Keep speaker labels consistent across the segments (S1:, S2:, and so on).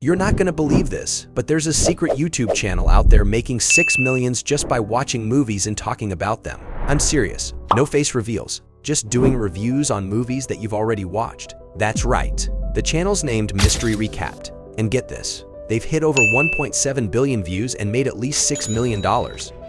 S1: You're not gonna believe this, but there's a secret YouTube channel out there making 6 millions just by watching movies and talking about them. I'm serious, no face reveals, just doing reviews on movies that you've already watched. That's right, the channel's named Mystery Recapped. And get this, they've hit over 1.7 billion views and made at least $6 million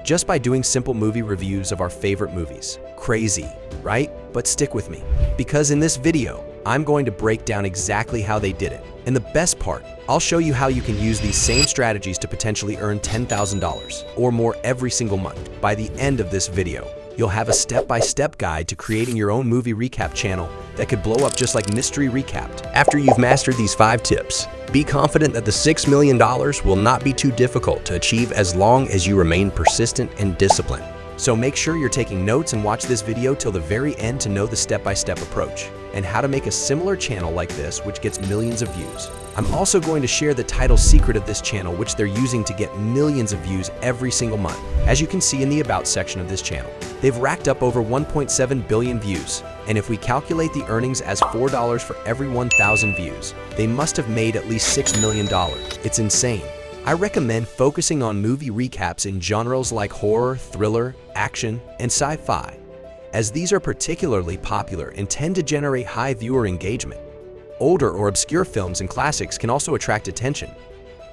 S1: just by doing simple movie reviews of our favorite movies. Crazy, right? But stick with me, because in this video, I'm going to break down exactly how they did it. And the best part, I'll show you how you can use these same strategies to potentially earn $10,000 or more every single month. By the end of this video, you'll have a step-by-step guide to creating your own movie recap channel that could blow up just like Mystery Recapped. After you've mastered these 5 tips, be confident that the $6 million will not be too difficult to achieve as long as you remain persistent and disciplined. So make sure you're taking notes and watch this video till the very end to know the step-by-step approach and how to make a similar channel like this which gets millions of views. I'm also going to share the title secret of this channel which they're using to get millions of views every single month. As you can see in the About section of this channel, they've racked up over 1.7 billion views, and if we calculate the earnings as $4 for every 1,000 views, they must have made at least $6 million. It's insane. I recommend focusing on movie recaps in genres like horror, thriller, action, and sci-fi, as these are particularly popular and tend to generate high viewer engagement. Older or obscure films and classics can also attract attention.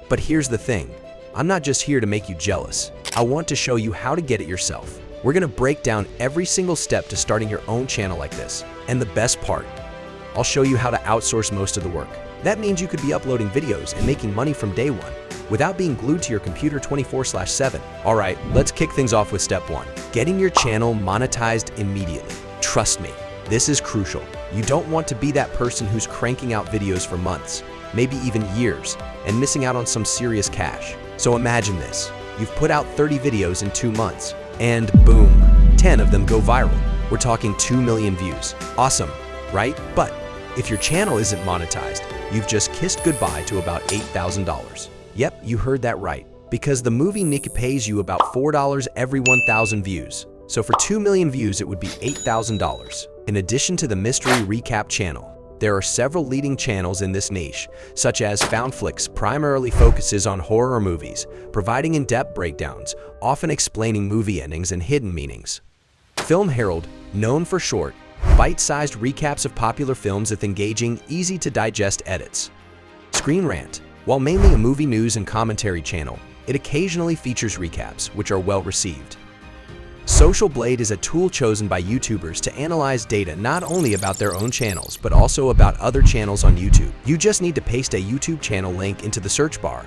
S1: But here's the thing, I'm not just here to make you jealous. I want to show you how to get it yourself. We're gonna break down every single step to starting your own channel like this. And the best part, I'll show you how to outsource most of the work. That means you could be uploading videos and making money from day one, without being glued to your computer 24/7. All right, let's kick things off with step 1. Getting your channel monetized immediately. Trust me, this is crucial. You don't want to be that person who's cranking out videos for months, maybe even years, and missing out on some serious cash. So imagine this, you've put out 30 videos in 2 months, and boom, 10 of them go viral. We're talking 2 million views. Awesome, right? But if your channel isn't monetized, you've just kissed goodbye to about $8,000. Yep, you heard that right, because the movie Nick pays you about $4 every 1,000 views. So for 2 million views, it would be $8,000. In addition to the Mystery Recap channel, there are several leading channels in this niche, such as Foundflix primarily focuses on horror movies, providing in-depth breakdowns, often explaining movie endings and hidden meanings. Film Herald, known for short, bite-sized recaps of popular films with engaging, easy-to-digest edits. Screen Rant, while mainly a movie news and commentary channel, it occasionally features recaps, which are well received. Social Blade is a tool chosen by YouTubers to analyze data not only about their own channels, but also about other channels on YouTube. You just need to paste a YouTube channel link into the search bar,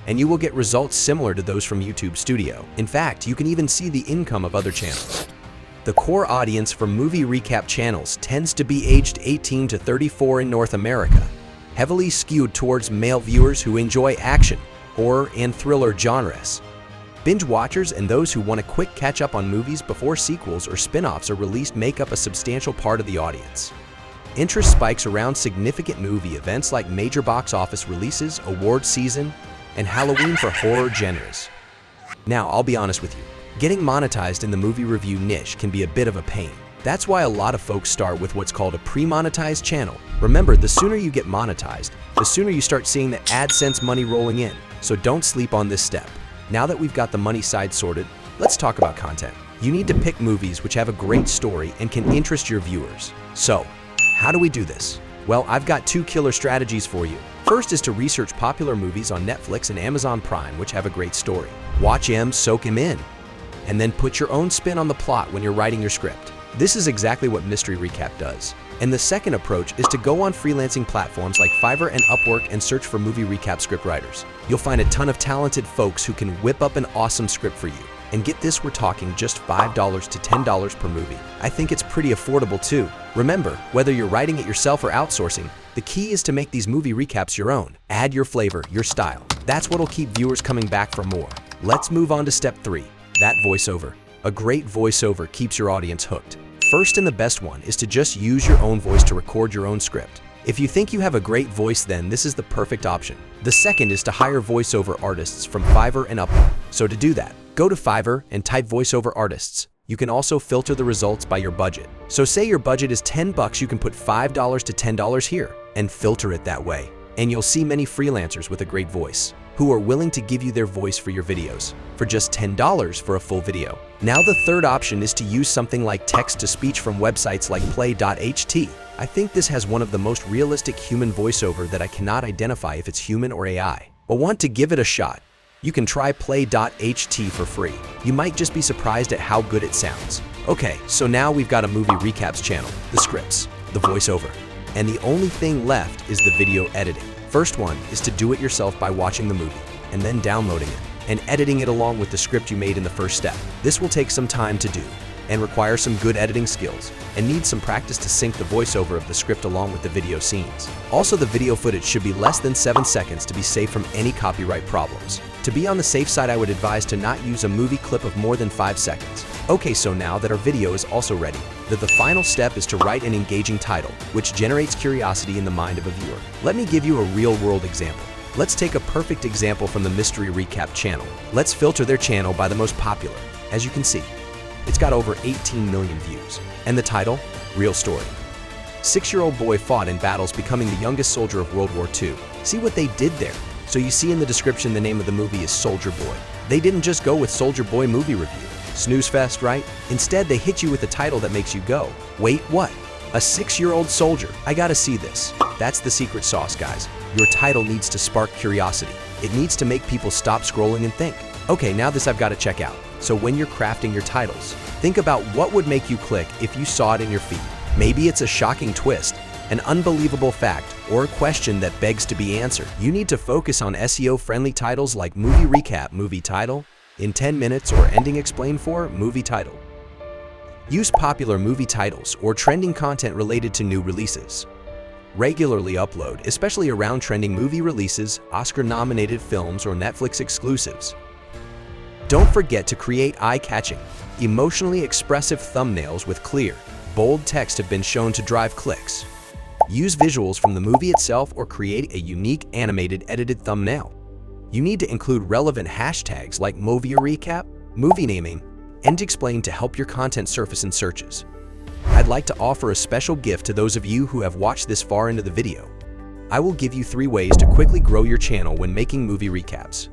S1: and you will get results similar to those from YouTube Studio. In fact, you can even see the income of other channels. The core audience for movie recap channels tends to be aged 18 to 34 in North America, heavily skewed towards male viewers who enjoy action, horror, and thriller genres. Binge watchers and those who want a quick catch-up on movies before sequels or spin-offs are released make up a substantial part of the audience. Interest spikes around significant movie events like major box office releases, award season, and Halloween for horror genres. Now, I'll be honest with you, getting monetized in the movie review niche can be a bit of a pain. That's why a lot of folks start with what's called a pre-monetized channel. Remember, the sooner you get monetized, the sooner you start seeing the AdSense money rolling in, so don't sleep on this step. Now that we've got the money side sorted, let's talk about content. You need to pick movies which have a great story and can interest your viewers. So, how do we do this? Well, I've got 2 killer strategies for you. First is to research popular movies on Netflix and Amazon Prime which have a great story. Watch them, soak them in, and then put your own spin on the plot when you're writing your script. This is exactly what Mystery Recap does. And the second approach is to go on freelancing platforms like Fiverr and Upwork and search for movie recap scriptwriters. You'll find a ton of talented folks who can whip up an awesome script for you. And get this, we're talking just $5 to $10 per movie. I think it's pretty affordable too. Remember, whether you're writing it yourself or outsourcing, the key is to make these movie recaps your own. Add your flavor, your style. That's what'll keep viewers coming back for more. Let's move on to step 3, that voiceover. A great voiceover keeps your audience hooked. First and the best one is to just use your own voice to record your own script. If you think you have a great voice, then this is the perfect option. The second is to hire voiceover artists from Fiverr and Upwork. So to do that, go to Fiverr and type voiceover artists. You can also filter the results by your budget. So say your budget is $10, you can put $5 to $10 here and filter it that way. And you'll see many freelancers with a great voice who are willing to give you their voice for your videos for just $10 for a full video. Now the third option is to use something like text-to-speech from websites like play.ht. I think this has one of the most realistic human voiceover that I cannot identify if it's human or AI, but want to give it a shot. You can try play.ht for free. You might just be surprised at how good it sounds. Okay, so now we've got a movie recaps channel, the scripts, the voiceover, and the only thing left is the video editing. First one is to do it yourself by watching the movie and then downloading it and editing it along with the script you made in the first step. This will take some time to do and require some good editing skills and need some practice to sync the voiceover of the script along with the video scenes. Also, the video footage should be less than 7 seconds to be safe from any copyright problems. To be on the safe side, I would advise to not use a movie clip of more than 5 seconds. Okay, so now that our video is also ready, the final step is to write an engaging title, which generates curiosity in the mind of a viewer. Let me give you a real-world example. Let's take a perfect example from the Mystery Recap channel. Let's filter their channel by the most popular. As you can see, it's got over 18 million views. And the title? Real Story. 6-year-old boy fought in battles, becoming the youngest soldier of World War II. See what they did there? So you see in the description the name of the movie is Soldier Boy. They didn't just go with Soldier Boy movie review. Snooze fest, right? Instead, they hit you with a title that makes you go, wait, what? A 6-year-old soldier? I gotta see this. That's the secret sauce, guys. Your title needs to spark curiosity. It needs to make people stop scrolling and think, okay, now this I've got to check out. So when you're crafting your titles, think about what would make you click if you saw it in your feed. Maybe it's a shocking twist, an unbelievable fact, or a question that begs to be answered. You need to focus on SEO-friendly titles like Movie Recap, movie title, in 10 minutes, or Ending Explained for, movie title. Use popular movie titles or trending content related to new releases. Regularly upload, especially around trending movie releases, Oscar-nominated films, or Netflix exclusives. Don't forget to create eye-catching, emotionally expressive thumbnails with clear, bold text have been shown to drive clicks. Use visuals from the movie itself or create a unique animated edited thumbnail. You need to include relevant hashtags like movie recap, movie naming, and explain to help your content surface in searches. I'd like to offer a special gift to those of you who have watched this far into the video. I will give you 3 ways to quickly grow your channel when making movie recaps.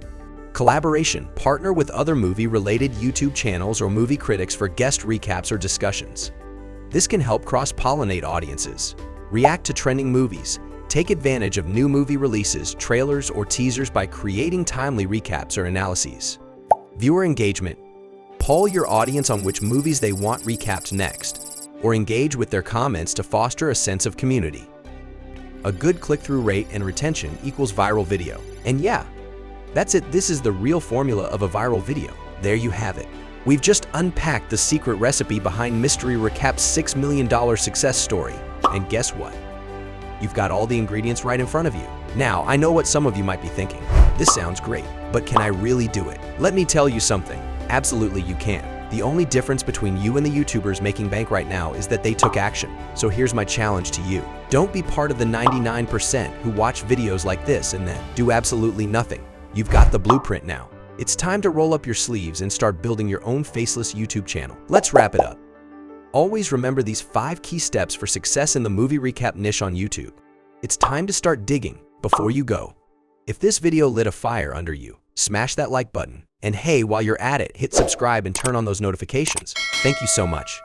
S1: Collaboration. Partner with other movie-related YouTube channels or movie critics for guest recaps or discussions. This can help cross-pollinate audiences. React to trending movies. Take advantage of new movie releases, trailers, or teasers by creating timely recaps or analyses. Viewer engagement. Poll your audience on which movies they want recapped next, or engage with their comments to foster a sense of community. A good click-through rate and retention equals viral video. And yeah, that's it. This is the real formula of a viral video. There you have it. We've just unpacked the secret recipe behind Mystery Recap's $6 million success story. And guess what? You've got all the ingredients right in front of you. Now, I know what some of you might be thinking. This sounds great, but can I really do it? Let me tell you something. Absolutely you can. The only difference between you and the YouTubers making bank right now is that they took action. So here's my challenge to you. Don't be part of the 99% who watch videos like this and then do absolutely nothing. You've got the blueprint now. It's time to roll up your sleeves and start building your own faceless YouTube channel. Let's wrap it up. Always remember these 5 key steps for success in the movie recap niche on YouTube. It's time to start digging before you go. If this video lit a fire under you, smash that like button. And hey, while you're at it, hit subscribe and turn on those notifications. Thank you so much.